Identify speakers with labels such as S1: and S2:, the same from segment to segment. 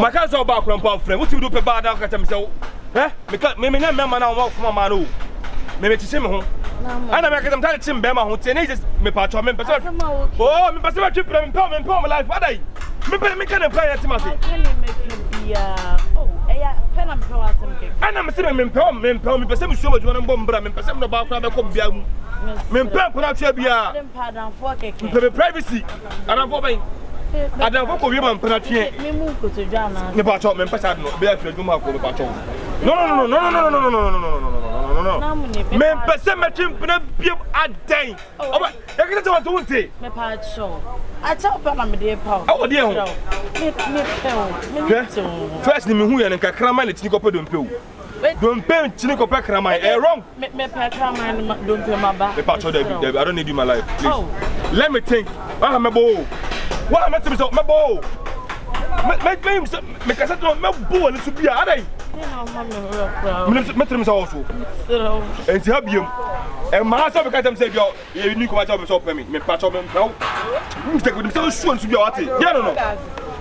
S1: My cousin about friend. What you do bad down catch himself? Eh? Because me na me man walk from man o. Me to see me ho. Ana me them tell him be ma ho tie just me patcho me person. Oh, me person trip me my life. What dey? Me can play at Timothy.
S2: Oh, pen and power something.
S1: Ana me say me person me show me one bomb bra me person no ba kwa be ko bia mu. Me pen ko na twa bia.
S2: Pardon for keke.
S1: Me privacy. Ana for ben. Adam for ko wi man pen atwe.
S2: Me mu ko to dwana.
S1: Me patcho me person no be afre dwuma ko me patcho. No. Me person me chimp biem adan. Oba, e can tell what to
S2: me patcho. I tell pa me dey pa.
S1: Oh dey ho.
S2: Me pel.
S1: First ni me hu ye nka krama na tini ko pe dompe o. Dompe tini ko pe krama e wrong.
S2: Me pe krama na dompe maba.
S1: Me patcho dey I don't need you in my life, please. Oh. Let me think. Ah me bo. What am I to me bo? Me kasa to me bo ni su bia adai. Me trim so also. And ti habiem. E ma so be katam say bio, e ni ko ma so pe me patcho me no. Me take with so su su bia wate. Yeah no.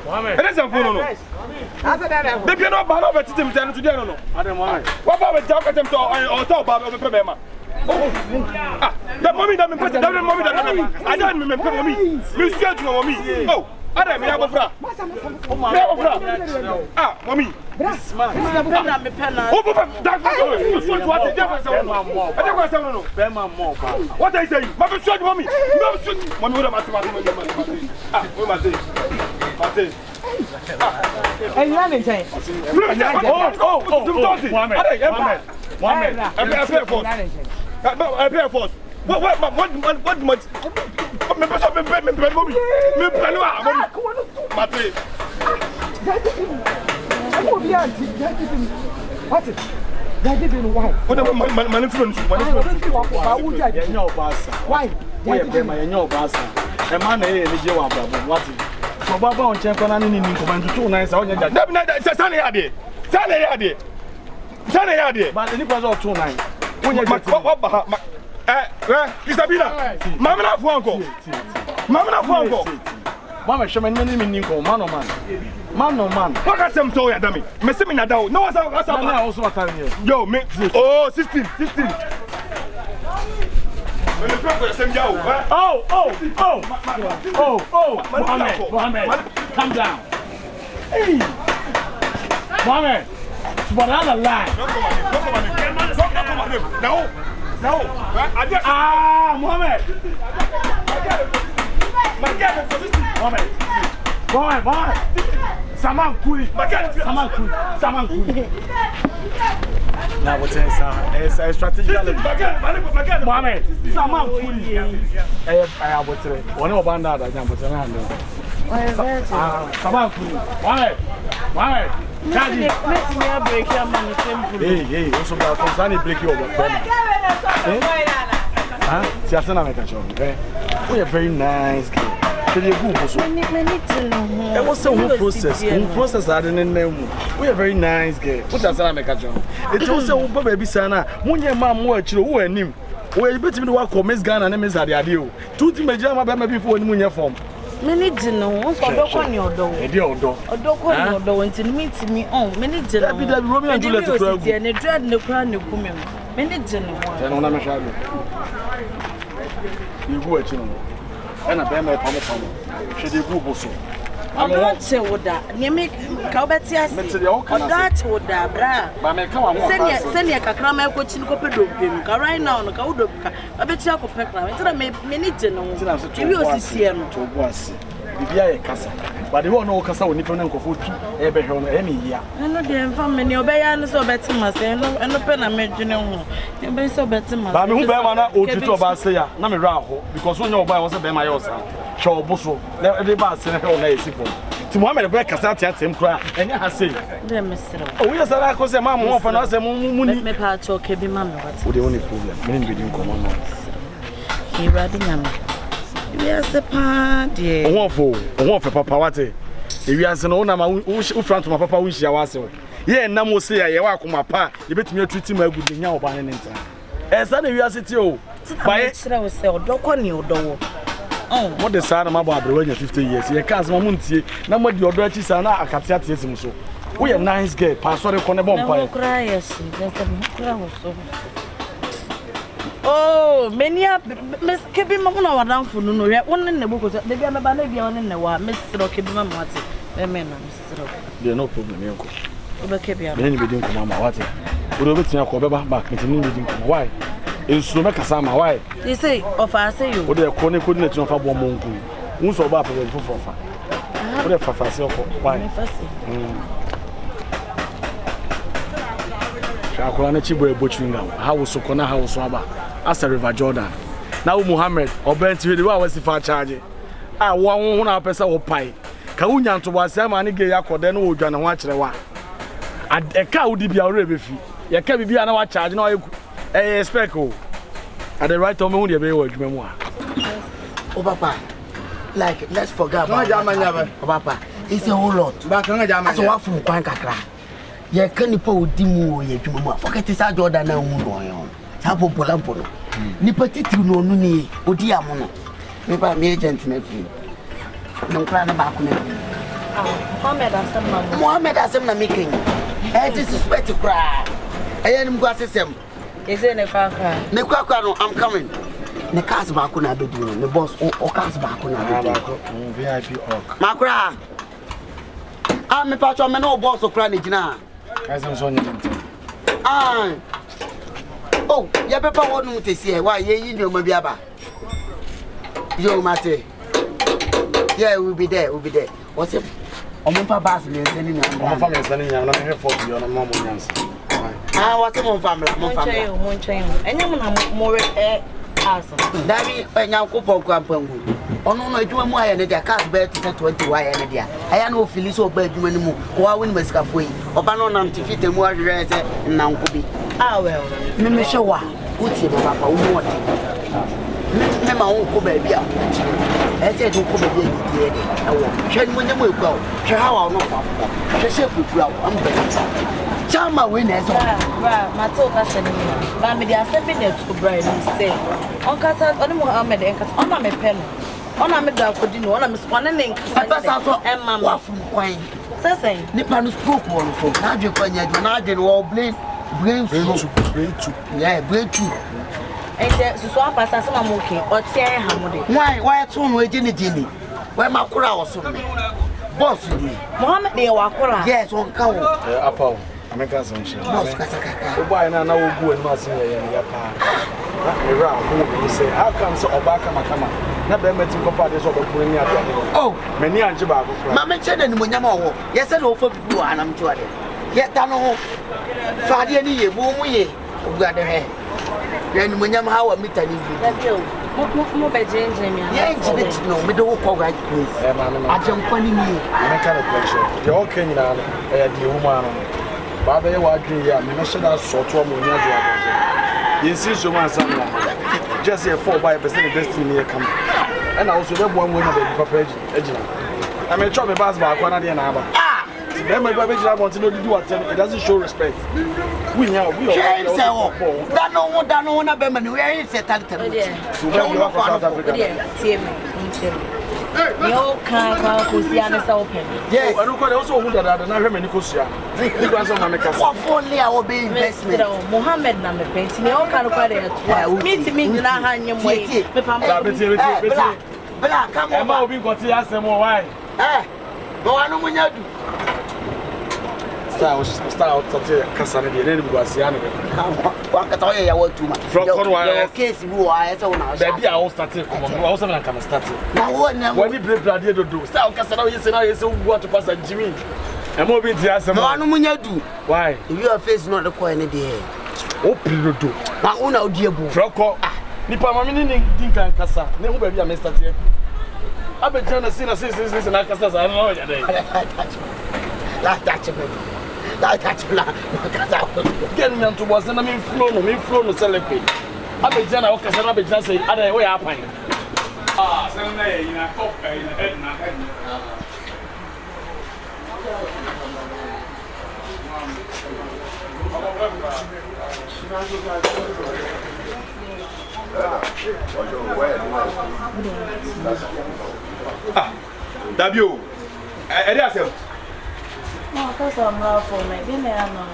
S1: Mohammed. It is a phone no. Baby no ba no be titim tan to there no. Adam why? What ba be talk katam to or talk ba be pe ma. Ah, that mommy that me put that mommy that I don't me mommy. Me scared to mommy. Oh. Ada me abofra. Me abofra. Ah, mommy.
S2: Smart. Me pena.
S1: Oh, that so what the difference? I don't want to know. Bema more. What I say? Mommy shoot mommy. No shoot. Mommy what am Ah, what am I say?
S3: Hey, you ain't saying.
S1: Mohammed. I pay force. What me person me mommy. Me pelo ah mommy. Mate.
S3: What is? That didn't why?
S1: What man influence?
S3: Why?
S4: Why be my nyobasa? A man eh ni je wa baba. What? So baba on chen kona ni command to 2 nights.
S1: That Sane yade.
S4: But any person of 2 nights.
S1: What Isabella, Mama na fuanko.
S4: Mama shame ni ninko man or man.
S1: What can some so ya dami? Me se me na dawo. No what's up?
S4: I also attend here.
S1: Yo, me. Oh, 16. When the people send you.
S4: Mohammed, calm down. Hey. Mohammed, subhanallah.
S1: No.
S4: Mohammed. Mohammed. Saman Kuli. Now what's a strategy? Mohammed. Saman Kuli. I would say one of Banda that I'm with Saman Kuli. Mohammed. Hey, also about Konzani break you over. Siasana make a show. We are very nice girl. It was a whole process. Process I didn't know. We are very nice girl. What does that make a job? It's also baby sana. Munye mom watch you who him. We bet me to work for Miss Ghana and Miss Adio. 2 things major before Munye form.
S2: Many dino, on your door. A dog on your door until meet me on. Many dino. Romeo and Juliet and a dread no crown no come. Many dino.
S4: You go at you. And a bama pomo. Should you go so?
S2: I don't say what that. You make Calbetias. That would that bra. Send your cacrama coaching copedo. Right now, no Kaudoka. I bet you could peck. I many dino. You will see him to was. Bibia Casa. But they won't know Casa when you don't go for every home any year. I know the family obey and so better myself and open a mediation. You be so better myself. But who bear one or two of us say, Nami Raho, because when your boy was a bear my osa. Show Busso, every bus in a whole nation. To one of the breakfast at him cry, and I say, oh, yes, I cause a mamma for us a moon. Me part or kebi mamma. What's the only problem? Meaning we didn't come on. He rather yes, the party. One for Papa Wate. If you ask an owner who front to my papa, wish you was so. Yeah, no more say, I walk my pa, you bet me treat him a good now by an instant. As that you are city, by it, I was sell dog on your door.
S4: What the son of my brother when you're 50 years. You can't say, no more your dirty son. I can't see him so. We are nice girl. Pastor Conabon.
S2: Oh, many up Miss Kibby Mamma down for no one in the book. They be a baby on in the war, Miss Rocky Mamma. There's no problem, Uncle. Then we didn't come out. We don't get to back. Why? It's to make a summer. Why? They say, of I say you.
S4: What they are calling couldn't know for 1 month. Who's so bad for 4. What if I say, why? I call a chibo butchering now. How was so corner house swabber? As a River Jordan. Now, Muhammad or Bent to the was if I charge it. I want 1 person or pie. Kaunyan to was some money gay or then would and watch the one. A cow would be already free. You can't be an hour charge, no, a speckle. At the right time, only a very word memoir.
S5: Oh, Papa, like, let's forget about Papa. It's a whole lot. Back on a jam as a wife from Quankakra. Ye can't po dimu ye to forget this Jordan now. Tapo Polampo. Nipati no nuni, Odiamono. Maybe me agent nephew. No plan about me. Mohammed has some making. I disrespect to cry. I am going to say, is it a car? I'm coming. The cars back on a bedroom, the boss or cars back on a VIP. Macra. I'm a patch of no boss of cranage now. Oh, your papa won't say why you know Mobiaba. Yo, Mate. Yeah, we'll be there. What's it? I'm on Bass and sending you. I'm family sending you. I'm here for you on a moment. What's on family? Monchain. And you're more awesome. Daddy, and now couple crampongu. Oh no, I do more than their cast bed to 20 wire and there. I am no Phyllis or bed anymore. Or I win my scafway. Or Banon to fit and more dress and now could be. Ah, well, Mimmy Shawa, what's your papa? What? Mema unko baby a I said unko baby e dey I want hwe mo nyam ekwa hwe ha wa no fa hwe she pupura am be chama we na so bra mato ka se ni ba me dey accept me to bra ni say on kasa on Muhammad en kasa on na me pe no on na me da akodi no on na me so on na nkasa pesa so e ma wa fun kwan say nipa no stroke won so na dwe kwanya dwe na dwe no brain two yeah brain two. And so I pass some monkey or tear hammock. Why, two no Jenny? Where my crowd was boss, Mohammed, they were yes, on cow. Apple, I'm a cousin. Why now go and mass in your pa? Around who say, how come so Obaka Makama? Not better to compare this over pulling out. Oh, many and Jibago. Mamma said, and when you're yes, I know for blue and I'm trying. Yet, I know Friday, womb we got the hair. Then when I'm how I meet a little no, we don't call right place. I jump funny me. I'm kind of pressure. You're okay now, the woman. Baba, you are doing ya, I should have sort of money. You see, so one son, just a 4% destiny come. And also, that one winner of the page. I'm a trouble pass by one of the other. Then my baby want to know to do what it doesn't show respect. We know we are that no one about me. Where is it? South Africa. You can't go open. Yes, I don't also who that I don't have many Kosia. Only our be investment. Mohammed number painting. You can't go meet me in a hand your way. Black, come on, we got to ask them why. No, I know when you do. Start Cassandra, the enemy was young. What can I want to from Cornwall? Case, who I saw now. Maybe I will start to also come start. Now, when you play Brady to do, start Cassandra, you say, I so want to pass at Jimmy. I'm moving to ask them. I know when you do. Why? Your face not the coin in the air. Open the door. My own dear book. Frocko. Nipa Mamini Dinka Cassa. Never be a Mr. Tier. I've been trying to see a sister and I can say, I don't know. Like that. Get me to was and I mean flow no celebrate. I be Jana okay, I be just say other way up. Ah, Sunday in a cup in the head na head.
S1: Ah, Dabio. Ede asem.
S2: No, cause I'm love for me. Then I know.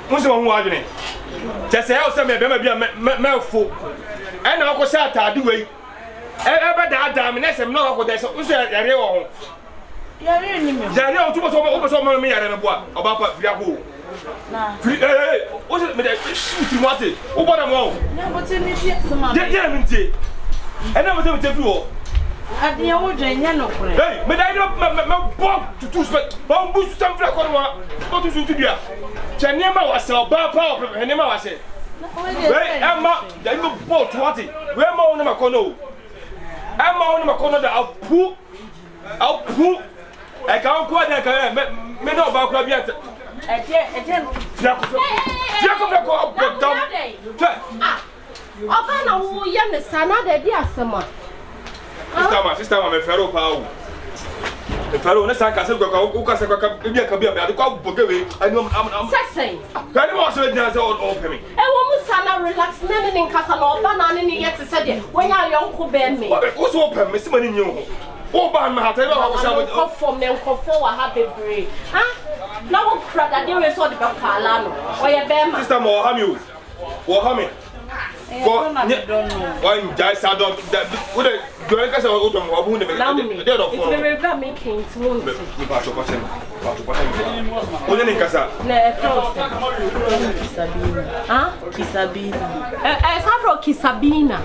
S1: Muso ho adwene. Chese e o se me be ma bia me fo. E na ko sha atade wei. E be da me na se me na ko de so muso yare wo ho.
S2: Yare ni me.
S1: Yare o tubo so me yare me boa. Oba pa fia ko.
S2: Na.
S1: O se me de shoot mate. O boda mo.
S2: Na but ni tie sama.
S1: Je me ntie. E na mo se me te fi wo.
S2: Ade wo dwenya no kore.
S1: Hey, me dai me bo tutu spe. Ba mbu su sam fra ko no. Ko tu su tudua. Chane ma wase oba pa o pe ma wase. Hey, Emma, dai me bo to what? We ma won ma ko no. Emma won ma ko no da apu. E ka on ko da ka me no ba kura bia.
S2: Ede.
S1: Tia ko dam.
S6: Ah. Oba na wo ye ne sana da di asema.
S1: Sister ma me fero pa o. E fero ne san ka se go ka se ka bia ka bia ade ko bogewe ani am.
S6: Sesen.
S1: Ka ni mo so dia se o pe mi.
S6: E wo mu sana relax na ne nkasa na oba na ne ye te se de. Wonya yonko be me.
S1: O so pe me si mani nyi ho. O ba ma ha ta ba ko sa mo.
S6: Ko form ne nkofo wa ha bebre. Ha? Na wo kra da de we so de be kwala no. O ye be ma.
S1: Sister mo ha mi o. Wo ha mi. Ko one jai sa don wo de do en ka se o do mo obu ne be de do
S6: fo. It's very bad making to want.
S1: Mi pa so ko se. O ne ni kasa.
S6: Na
S2: Kisabina.
S6: Ah?
S2: Kisabina.
S6: Safro Kisabina.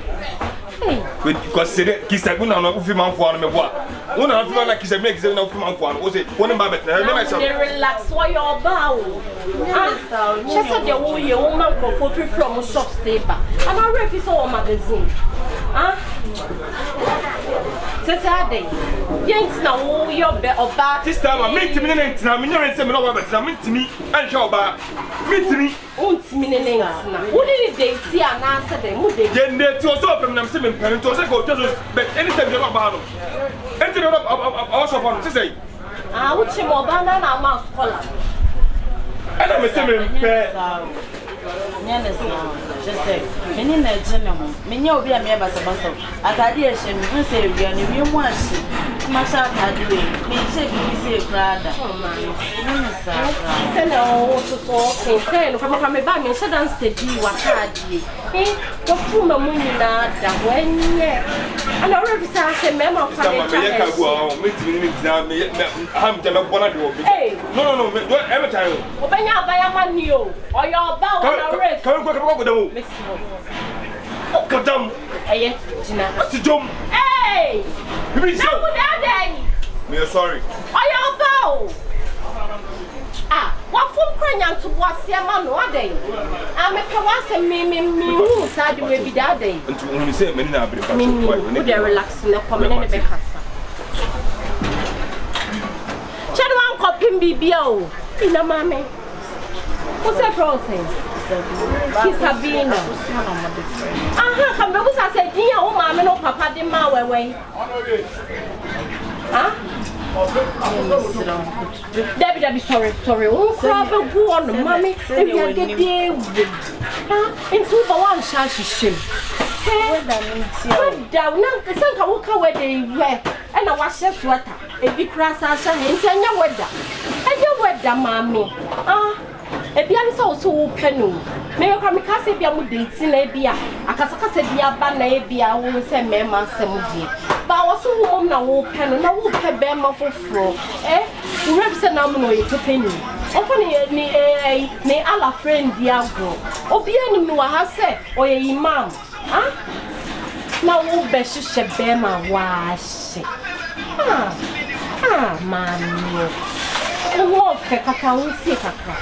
S6: Hey.
S1: Because Kisabina no fi manfo no me boa. Wo na fi na Kisabina no fi manfo no. O se wo ne ba bet na me na se.
S6: Relax wo your bow. Ah. She said the wo ye wo man ko free from shop saver. And I read this all magazine. Ah. Saturday. Yent na wo your be oba.
S1: Sister ma me timi ne ntina me nyere se me no ba bet na me timi an hwe oba. Me timi
S6: untimi ne ntina. Wo ni date ya na ase de mu de.
S1: Je ndeti o so pem na me se me mpere to se go tzo but anytime you ba no. Enti no o so pon say.
S6: Ah, wo chi mo ba na ma scholar.
S1: Ana me se me mpe.
S2: Nyane sa. Je sais. Meni na jene ho. Menya obi a me ba sabasa. Atade e hye me nse ewia ne wie mu ahye. Kuma sha atade we. Me che bi se krada. Nyane sa.
S6: Se na o so ke no kama me ba me she dan steady wa tade. Ko fu ma mu ni na da wenye. Ana ora bi sa se me ma kwa me cha.
S1: Me ka go o me timi ni ntina me ha me jama bona de o bi. No me do every time.
S6: Obanya abaya mani o. Oyo ba o na ref.
S1: Come go down. Oh, go down.
S6: Eye, Gina.
S1: What's the jump?
S6: Hey!
S1: Me sorry.
S6: Oyo ba o. Ah, wa fun kwanya to boase ma no adai. Ah, me pe wa se me hu sa de we bi da adai.
S1: Nti unu se me ni na abere fa.
S6: Me dey relax na come ne be kasa. Chadu an kopim bibia o. Ina mame. What's that process? Kisabina. Aha, come back. I said, "Dear, oh, mama, no papa, the ma way." Huh? Debbie, sorry. Oh, probably go on, mommy. If you get there, huh? Into the one shall she shim. Down now, the sun can walk away they wear, and I wash your sweater. If you cross our shall hint and your weather. And your weather, mommy. Ah. Ebi ani so so penu me yo kwa mika se bia mu date na bia akasaka se bia ba na bia wo se me ma sem die ba wo so wo na wo penu na wo pe be ma foforo wo rep se na mu no ye penu ofo ni ala friend dia go obi ani mi wa ha se oye imam na wo be hye be ma wa hye man wo fe kaka wo si kaka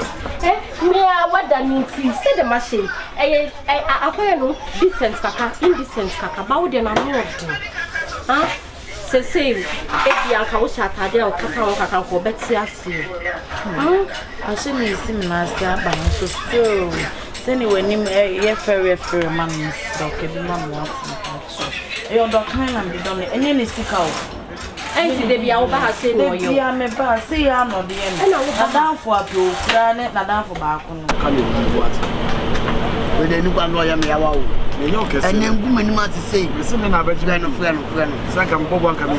S6: me a wada ninti say the machine akoye no decent kaka indecent kaka ba wo de na no say e anka wo sha atade o kaka ko beti ase
S2: ashe ni isi mi na ase aba no so still say ni wani ye ferry man so ke bi man want e o do kan na bi don enye ni sika o
S6: enti de bia wo ba ha say no yo
S2: bia me ba say ya no de na danfo apro kura ne na danfo ba ko no
S5: Kanya wo what we de ni kwa no ya me ya wa wo And then woman must say,
S4: listen, and I bet you
S5: friend.
S4: Second Bob and
S5: Friend.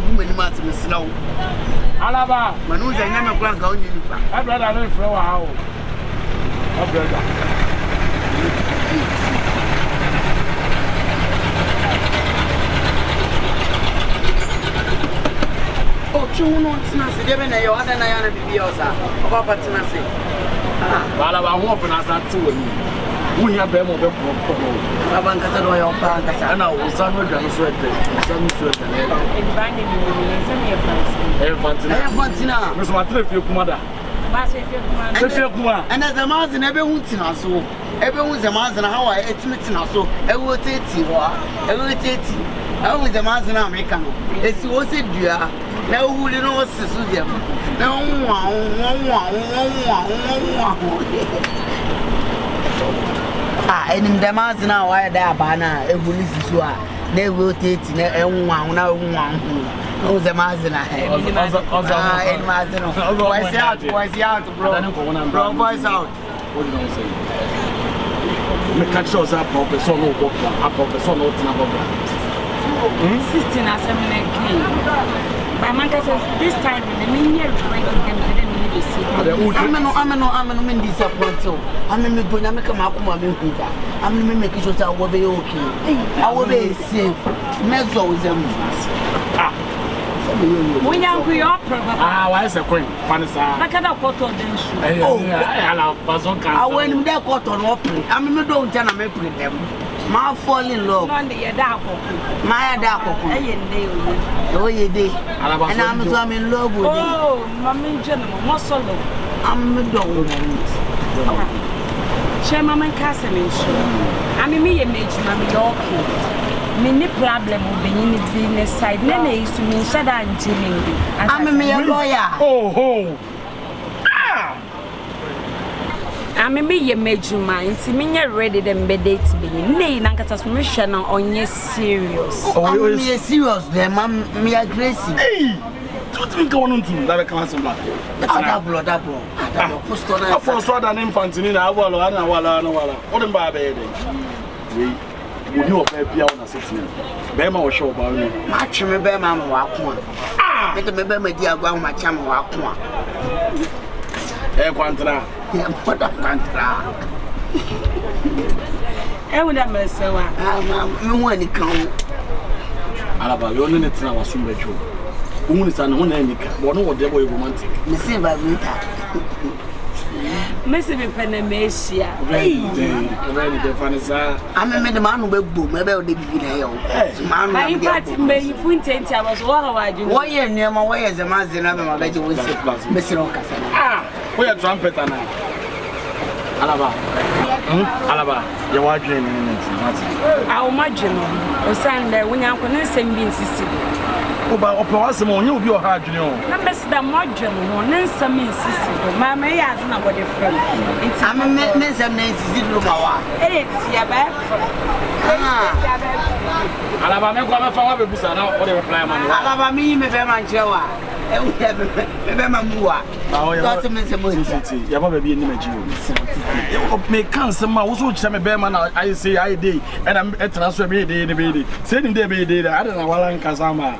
S5: Woman must be slow.
S4: Alaba,
S5: Manu's a young black on you.
S4: I brother live for a hour.
S5: Oh, 2 months, Nancy, given a other Nayana Biosa, Papa Tenassi.
S4: While I'm hoping as that too. We have them over
S5: Abancasa or Pancasa.
S4: And I was somewhere down the sweat. Some sweat and
S5: Fantina.
S4: Miss Matrif, mother.
S5: And as a mouse in every wood in our soul, everyone's a mouse and how I ate in our soul, every would take you, every take you. I was a mouse in American. It's was it, dear. Now who you know what's the and in the mouse now, I die banana, a police is why they will take one now. Oh, the Mazin I had. Voice out, bro. Voice out.
S4: What do you say? Me catch us up, professor, no work, up, professor, no thing.
S7: 16 as a minute. My man says this time in the mini year,
S5: I'm disappointed. I'm in the Punamaka. I'm making sure I will be okay. I will be safe. Mezzos.
S7: When you are
S4: why is a queen? Fanisa.
S7: I cannot put on them.
S5: I went there cotton open. I mean, don't tell me them. My fall in love. My dark. Oh, you did. And I'm in love with you.
S7: Oh, Mammy General, more solo.
S5: I'm a dog.
S7: Chairman Castle. I mean, me, Mammy Yorkie. Many problem will be in the business side. Nene is to me, Shada and Jimmy.
S5: I'm a lawyer.
S4: Oh,
S7: I'm a me, major mind. See me, ready to embed to be nay, Nanka's mission on yes, serious.
S5: Oh, me serious, then, Mam, me aggressive.
S4: Hey, don't think going on to that class of blood.
S5: Double.
S4: I first saw that infant in our wall and our what am I baby? You know, baby, I want to sit here. Bema was show about me.
S5: Match me, Bema, walk one. Ah, let me be my dear grandma, cham walk one.
S4: Quantra.
S5: What a quantra.
S7: I would have messed up.
S5: I'm one come.
S4: Alaba, you're in it now, was soon better. Who is an one any cat? What no devil romantic?
S5: Missy by winter.
S7: Missy Penemesia.
S4: Very different.
S5: I'm a man who will boom, maybe the beginning.
S7: In fact, may you point I was one.
S5: Why you near my way as a man's in my bed with Mr. Ocasa?
S4: Ah, we are trumpet and Alaba, you're watching in it.
S7: I'll imagine or Sunday when I'm going to send me insisting.
S4: About Operation, you'll be your hard, you know.
S7: Numbers the module, one some insisting. My may ask not what different. It's
S5: I'm a miss and Nancy Zidrumawa.
S7: It's your back.
S4: Alaba, I'm going to follow the Busan out for the reply.
S5: Alaba, me, maybe my Joa. And we have a Mamua. That's a miss.
S4: You have a baby in the Jew. Make cancer, my also Chamber Bearman. I say I did, and I'm at transfer me day in the baby. Sending the baby, I don't know what I'm Kazama.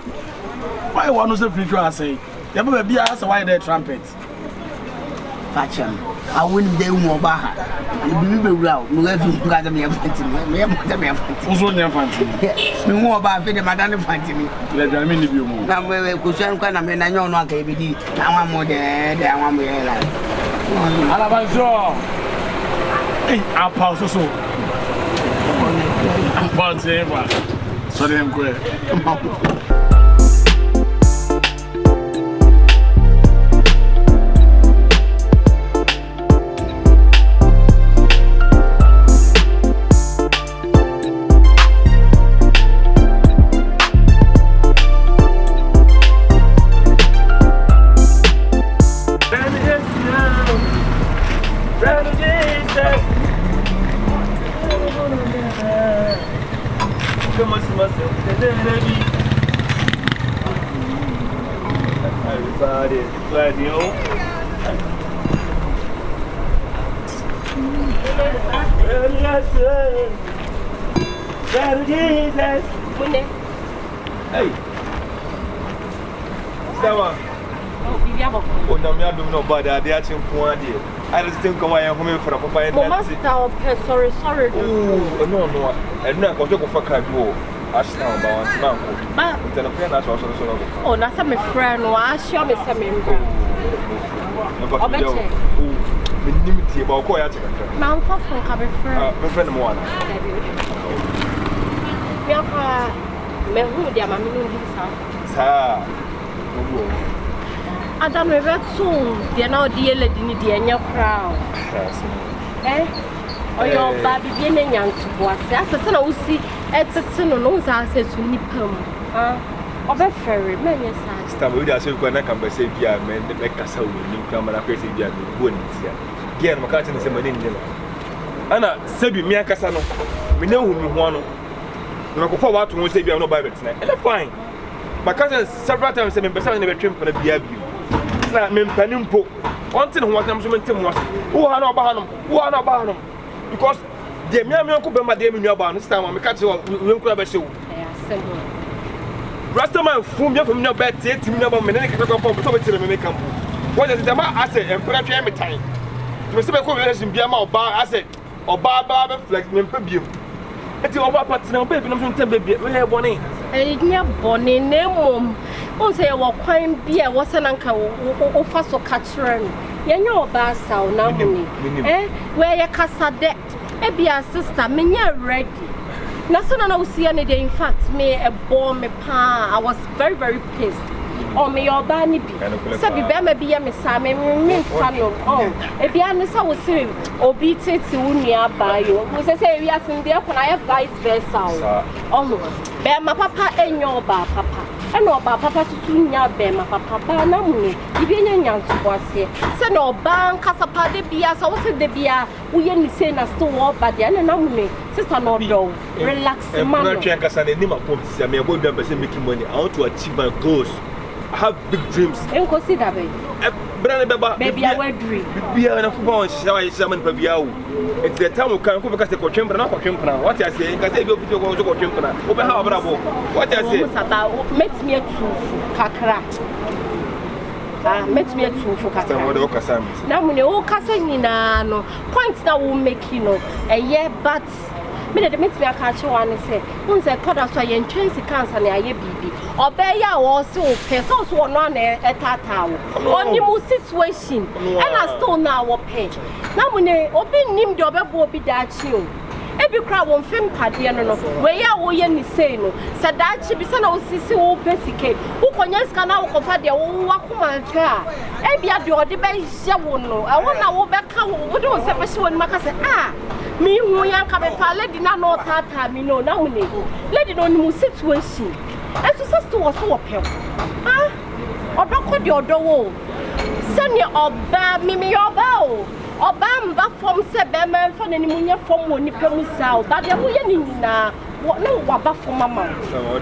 S4: Why one was the future? I say, you have a be asked why they trumpet.
S5: Fashion. I wouldn't do more back. You be loud. You have got me a fancy. Who's on your fancy? No more about the Madame Fancy.
S4: Let me leave you more.
S5: Now, we could send kind of men. I know not KBD. Now I'm more dead. I want me.
S4: Alabanzo. Hey, I'll pause so. I'm pausing. Sorry, I'm great.
S1: Hey. Stama. Oh, no, me I don't know about that. They are changing one day. I just think I am home for a papa.
S6: Sorry.
S1: Oh, no. And now, go for Kadu. I stand about one. But then a pen as well.
S6: Oh, that's a friend. I show me some member.
S1: Minimity about quiet.
S6: Mount for friend.
S1: My friend, one.
S6: Me who dia mama no hisa
S1: Sa
S6: Adam retu dia na odi ele di ni dia nya crown oyo ba bibie na nyantubo ase asese na usi etete no nza ase su nipam obe ferry menye sa
S1: stam we dey say ko na kan be say bia men de kasa wo ni kan ma na kwese bia me bo ni tia gia na maka tene se mane ni ana sebi mi akasa no me na hu mi ho no no go for what to say bia no Bible tonight and fine my cousin several times say me be say na be twem for bia bi na me mpanim po on tin ho wasam so me ntem ho wo ha na oba hanom because de me am ko be ma de me nua ba no stam me ka che we nkura be hyew Rastaman fum ya fam na be tie tim na ba me ne ka ko so be tire me make am what is the ma ase empra twa me tan me se be ko relation bia ma oba ase oba ba be flex me mpa biem eti oba partner baby no so ntem baby we he boni
S6: nya boni ne mom on say wo kwan bia wo se na nka wo fa so ka kire ye nya oba saw na muni we ye kasa de e bia sister me nya ready na so na usi ya ne de in fact me e bo me pa I was very very pissed oh me oba ni bi se bi be ma bi ya me sa me fa no e bia ne sa wo se obi tete unu abayo wo se wi asin de ko na ye vice versa oh be ma papa enyo oba papa eno oba papa tutu nya be ma papa ba na mu ibi nya nyanto ase se na oba nkasa pa de bia sa wo se de bia wo ye ni se na sto wo ba de na mu sister no do relax man
S1: no try nkasa na ni ma pom se me go do be say making money I want to achieve my goals I have big dreams.
S6: En consider baby.
S1: Brand baba.
S6: Baby I will dream.
S1: Bia na fuba on sha man pa bia wo. It's the time we can ko be ka se ko twempra na ko twempra. What you say? Ka say bi ofiti ko so ko twempra. O be ha obrabo. What you say?
S6: Met me to kakra. Met me to for kakra.
S1: Stand o kasa mi.
S6: Na mu ne o kasa nyina no. Point na wo make no. But me de met me aka che wan say. Un say koda so ye ntwensi cancer na aye bibi. Obeya wo se o person so no na etata wo oni mu situation and I still now wo pay na mu ne obi nim de obebo obi da chi o e bi kra wo mfem pade no we ya wo ye ni sei no se da chi bi se na osisi wo pesike wo konya ska na wo kofa de wo wakoma ka e bia de ode be hye wo no e wo na wo be ka wo de wo se be hye wo ni maka se mi hu ya ka be fa lady na no tata mi no na mu ne lady no ni mu situation and so sister was so appeal odoko de odowo senior oba mimi oba oba mba from se be man for ni munya from woni pemu sa ba de wo ye ni na no wa ba from mama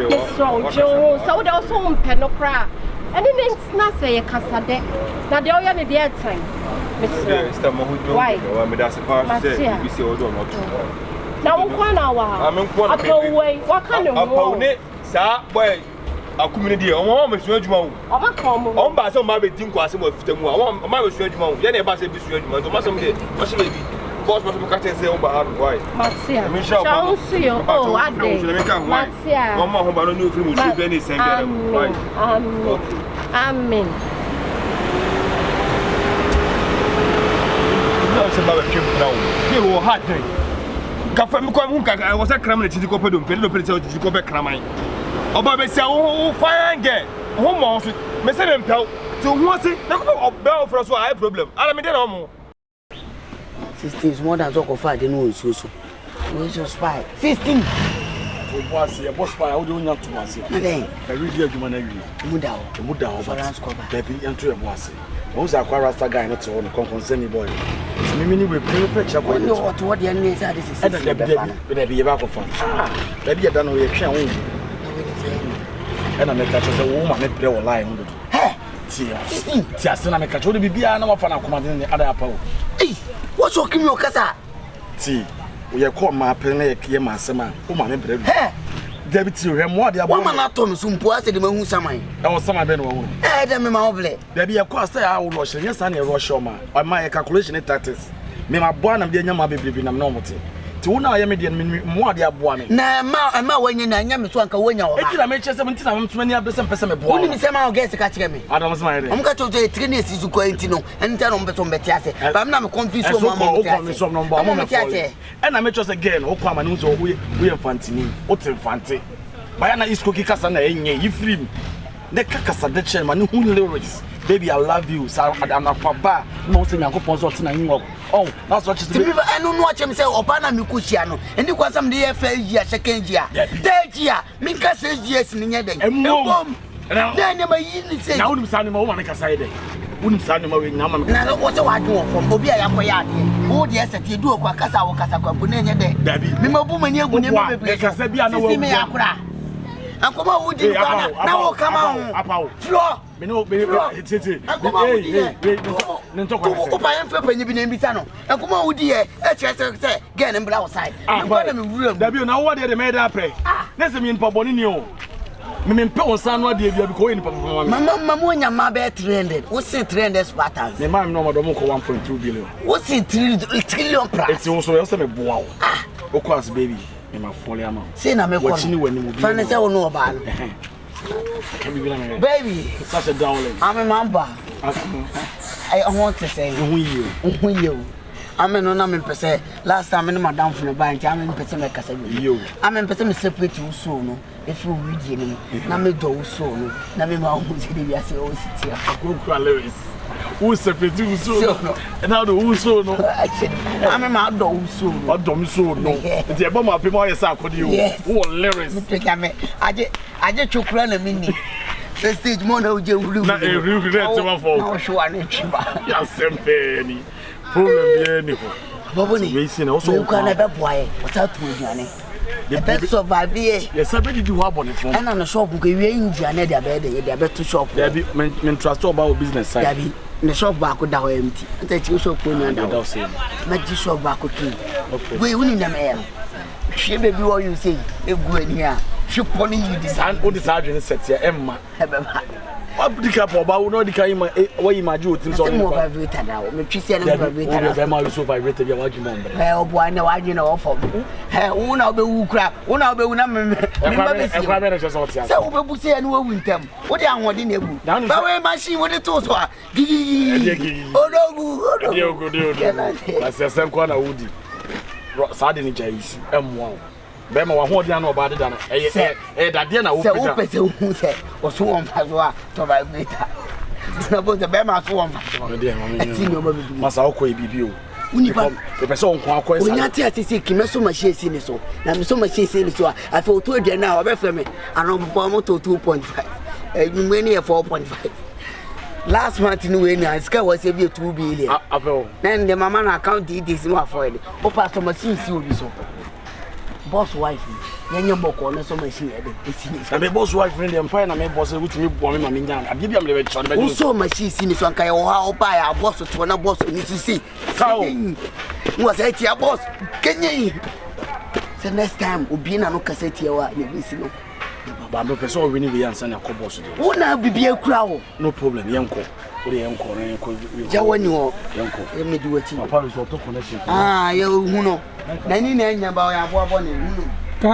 S6: yes so de also mpe no kra and then na say ye kasa de na de oya ne de time
S1: Mr. Mohudo o me da se pa say we see odo no
S6: na wo kwa na wa
S1: amen kwa
S6: na we wa ka ne wo
S1: sa boy akumini die o ma su adwuma wo
S6: o ma ka mo
S1: o ba se o ma be din kwase mo afitamu o ma be su adwuma wo ye na e ba se bi su adwuma to ma se mo de o se be bi boss mo ka ten say o ba ha why
S6: Matia
S1: me sha
S6: o si o ade Matia
S1: o ma ho ba no ni ofiri mo su be ni send dem why
S6: amen
S1: no se ba be twem na wo be wo hard day ka fa mi ko mu ka I was a cram na chidi ko pedom pedom pedom se chidi ko be kraman oba be se wo fine girl ho mo so me se dem pel to hu ase na ko oba ofro so I problem ala me dey na mo
S5: 16 more than talk of fight no so we just spy 15
S4: o boss e boss spy how do you want to say
S5: then
S4: I really adwuma na wi muda o
S5: balance cover
S4: baby enter e boss o say akwa rasta guy no to on concern boy mimi we perfect boy
S5: no what the enemy say this is
S4: baby you back of fun baby you don't know you twa won and I make catch say wo ma me play online ndo tia na me catch o de bibia na wafa na komande ne ada apa o
S5: hey what's your kimi okasa
S4: T. We are called my penny, a massama, who my member. Deputy, we have more than one man. Tom, some poor said the moon summer. I was some Ben woman. I don't know. There be a cost I will rush, yes, and a rush on my calculation at taxes. May my born and be a young baby in a normality. To now, I am more than one. Now, I'm when you're young, so I can win your. I make 17 of 20 of the same person. Only somehow guess to catch me. I don't mind. I'm going to say 3 years is going to know and tell them better on Betiase. But I'm not confused. And I met us again, Okama news or we are Fantini, Otem Fanti. Bayana is cookie Cassana, you free. The Cacasa, the chairman who lyrics. Baby, I love you. So I'm not papa. Most in Uncle Ponson and you. Oh, that's what she's doing. I don't watch him say Opana Mikusiano. And you got some day first year, second year, third year. Minka says yes in the day. And mom. Then never say, now I'm sounding more like a side. Wouldn't sound him away now. Now, what's a white one from Obia Yakoyati? Oh, yes, at you do a Quacasa or Casacopunania day. Baby, Mimobuman, you would never be a Casabiano. And come on, would you now come on? Floor. No, it's it. I am for Penny Bitano. And come on, would you get him outside? I'm going to room. W. Now, what did they made up? Let's mean Pobonino. Mean Pon San, what did you be going? Mamma, my bed 300. What's it 300 Spartans? The man no more 1.2 billion. What's it 3 trillion price? It's also a wow. Of course, baby. In my folly amount. See, I'm watching when you find out no about it. Baby, such a darling. I'm a member. I want to say, you. I'm an unnamed person. Last time I'm down from the bank, I'm in Pessimec. You. I'm in Pessimec separate you soon. If you read him, Nami do soon. Nami Mahmoud, I say, oh, sit here. Lewis. Who separate you soon? And how do you so no? I'm a man, do so. What don't so no? The bomb of people is out for you. Who lyrics? I just took run a minute. The stage mono, you will not a real regret for sure. Yes, penny. Problem, Bobony, racing also. You can never buy without me, the best survive here. Yes, I bet you have on it. And on the shop, we range and their bed, they're better shop. There be men trust about business side. The shop back with our empty. That you shop when you're down. Make the shop back with you. Okay. We win them air. She may be what you say. If we're here, she pony you this and all the sergeant sets here, Emma. What the cap about no the kind why you imagine things on more vibrator now. Me twisi na vibrator. Be ma so vibrator be waji mo mbre. Eh obo na waji na ofo. Eh wo na obe wu kra, wo na obe wu na me ba be si. E kwa be na so so tia. Se wo be bu se ya na wo ntem. Wo de anwode na ebu. Ba we machine wo de to so a. Odogu. Asesem kwa na wudi. Sade ni jaisu. Emwa. Bema wa ho dia na obade da na dade na wo pesa. Se wo pese hu se o so won fa so a to vibrator. Na bo se bema so won fa so. Ati no ba bibi. Masa wo ko e bibi o. Uni pa e pese won ko akọ esa. Onya ti atisi ki me so ma share si ni so. Na me so ma share si ni so a afa o to aduan na obe fe me anon bo mo to 2.5. Enwe ni 4.5. Last month no we na sika was e be 2 billion. Apo. Then the mama na account this no afford. O pastor machine si obi so. Boss wife, yanya boko na so machine e dey. Na me boss wife friend dem fine na me boss we timi bo me ma me nyan. Abi bia me be chọ be. So machine si ni so anka o ha o pa ya boss to na boss ni to see. Sao. Mo say ti boss. Kenya. So next time obi na no cassette ya wa na bi si no. Ba me person we ni we answer na ko boss dey. Wo na bibia kura wo. No problem yenko. Wo dey yenko na yenko. Ja wani wo. Yenko. E me di wachi. Papa we so to connection. Ah, ya hu no. Nani na nya ba ya bo ne hu.